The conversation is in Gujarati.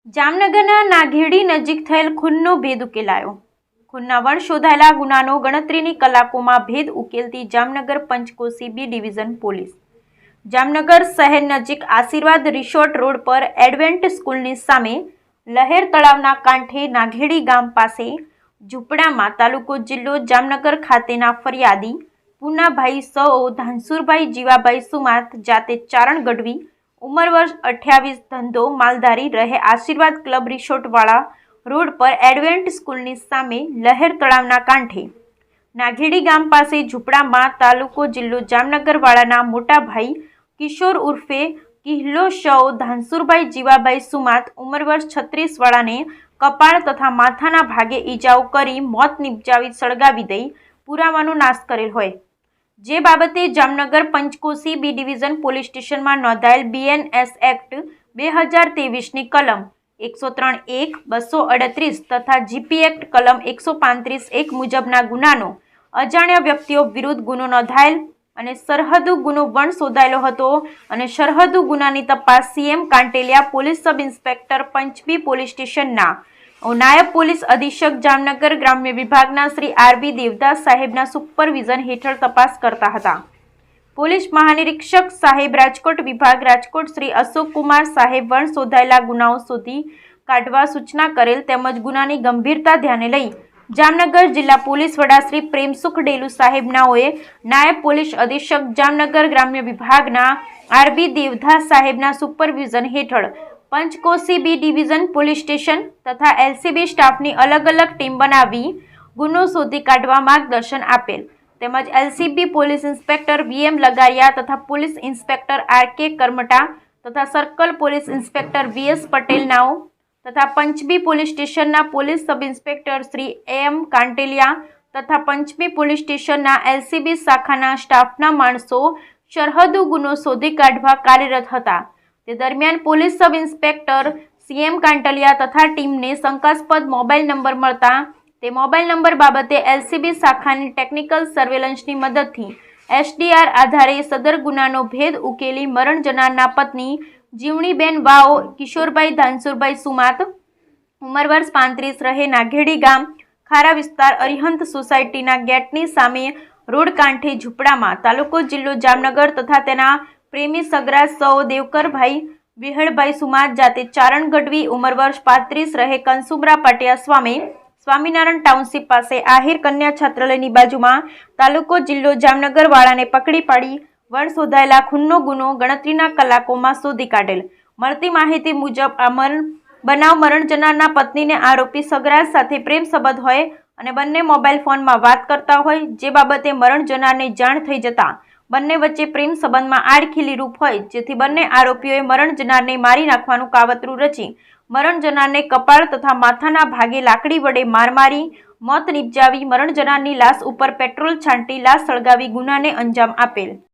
જામનગરના નાઘેડી નજીક થયેલ ખૂનનો ભેદ ઉકેલાયો। ખૂનના વણ શોધાયેલા ગુનાનો ગણતરીની કલાકોમાં ભેદ ઉકેલતી Jamnagar Panchkoshi B division police. Jamnagar શહેર નજીક આશીર્વાદ રિસોર્ટ રોડ પર એડવેન્ટ સ્કૂલની સામે લહેર તળાવના કાંઠે નાઘેડી ગામ પાસે ઝૂંપડામાં તાલુકો જિલ્લો જામનગર ખાતેના ફરિયાદી પૂનાભાઈ સઓ ધાનસુરભાઈ જીવાભાઈ સુમાત જાતે ચારણ ગઢવી ઉંમર વર્ષ 28 ધંધો માલધારી રહે આશીર્વાદ ક્લબ રિસોર્ટવાળા રોડ પર એડવેન્ટ સ્કૂલની સામે લહેર તળાવના કાંઠે નાઘેડી ગામ પાસે ઝૂંપડામાં તાલુકો જિલ્લો જામનગરવાળાના મોટા ભાઈ કિશોર ઉર્ફે કિહલો સઓ ધાનસુરભાઈ જીવાભાઈ સુમાત ઉંમર વર્ષ 36 વાળાને કપાળ તથા માથાના ભાગે ઈજાઓ કરી મોત નિપજાવી સળગાવી દઈ પુરાવાનો નાશ કરેલ હોય જે બાબતે Jamnagar Panchkoshi B division police સ્ટેશનમાં નોંધાયેલ BNS એક્ટ 2023ની કલમ 103(1) 238 તથા GP એક્ટ કલમ 135(1) મુજબના ગુનાનો અજાણ્યા વ્યક્તિઓ વિરુદ્ધ ગુનો નોંધાયેલ અને સરહદુ ગુનો વણ શોધાયેલો હતો અને સરહદુ ગુનાની તપાસ CM Kantelia police sub inspector પંચબી પોલીસ સ્ટેશનના નાયબ પોલીસ અધિક્ષક જામનગર ગ્રામ્ય વિભાગના શ્રી RB દેવદાસ સાહેબના સુપરવિઝન હેઠળ તપાસ કરતા હતા। પોલીસ મહાનિરીક્ષક સાહેબ રાજકોટ વિભાગ રાજકોટ શ્રી અશોક કુમાર સાહેબ વણ શોધાયેલા ગુનાઓ શોધી કાઢવા સૂચના કરેલ તેમજ ગુનાની ગંભીરતા ધ્યાને લઈ જામનગર જિલ્લા પોલીસ વડા શ્રી પ્રેમસુખ ડેલુ સાહેબનાઓએ નાયબ પોલીસ અધિક્ષક જામનગર ગ્રામ્ય વિભાગના RB દેવદાસ સાહેબના સુપરવિઝન હેઠળ Panchkoshi B division police station તથા LCB સ્ટાફની અલગ અલગ ટીમ બનાવી ગુનો શોધી કાઢવા માર્ગદર્શન આપેલ તેમજ LCB police inspector VM Lagaria તથા પોલીસ ઇન્સ્પેક્ટર RK કરમટા તથા circle police inspector VS Patel નાઓ તથા પંચબી પોલીસ સ્ટેશનના police sub inspector Shri AM Kantelia તથા પંચબી પોલીસ સ્ટેશનના LCB શાખાના સ્ટાફના માણસો સરહદુ ગુનો શોધી કાઢવા કાર્યરત હતા। તે દરમિયાન પોલીસ સબ ઇન્સ્પેક્ટર CM કાંટલિયા તથા ટીમને શંકાસ્પદ મોબાઈલ નંબર મળતા તે મોબાઈલ નંબર બાબતે LCB શાખાની ટેકનિકલ સર્વેલન્સની મદદથી SDR આધારે સદર ગુનાનો ભેદ ઉકેલી મરણ જનારના પત્ની જીવણીબેન વાઓ કિશોરભાઈ ધાનસુરભાઈ સુમાત ઉંમર વર્ષ 35 રહે નાઘેડી ગામ ખારા વિસ્તાર અરિહંત સોસાયટીના ગેટની સામે રોડ કાંઠે ઝૂંપડામાં તાલુકો જિલ્લો જામનગર તથા તેના પ્રેમી સગરા સૌ દેવકરભાઈ વિહળભાઈ સુમાત જાતે ચારણ ગઢવી ઉંમર વર્ષ 35 રહે કંસુબરા પાટિયા સ્વામિનારાયણ ટાઉનશીપ પાસે આહિર કન્યા છાત્રાલયની બાજુમાં તાલુકો જિલ્લો જામનગર વાળાને પકડી પાડી વણ શોધાયેલા ખૂનનો ગુનો ગણતરીના કલાકોમાં શોધી કાઢેલ। મળતી માહિતી મુજબ આ બનાવ મરણ જનારના પત્નીને આરોપી સગરાજ સાથે પ્રેમ સંબંધ હોય અને બંને મોબાઈલ ફોનમાં વાત કરતા હોય જે બાબતે મરણ જનારને જાણ થઈ જતા બંને વચ્ચે પ્રેમ સંબંધમાં આડખીલી રૂપ હોય જેથી બંને આરોપીઓએ મરણ જનારને મારી નાખવાનું કાવતરું રચી મરણ જનારને કપાળ તથા માથાના ભાગે લાકડી વડે માર મારી મોત નિપજાવી મરણ જનારની લાશ ઉપર પેટ્રોલ છાંટી લાશ સળગાવી ગુનાને અંજામ આપેલ।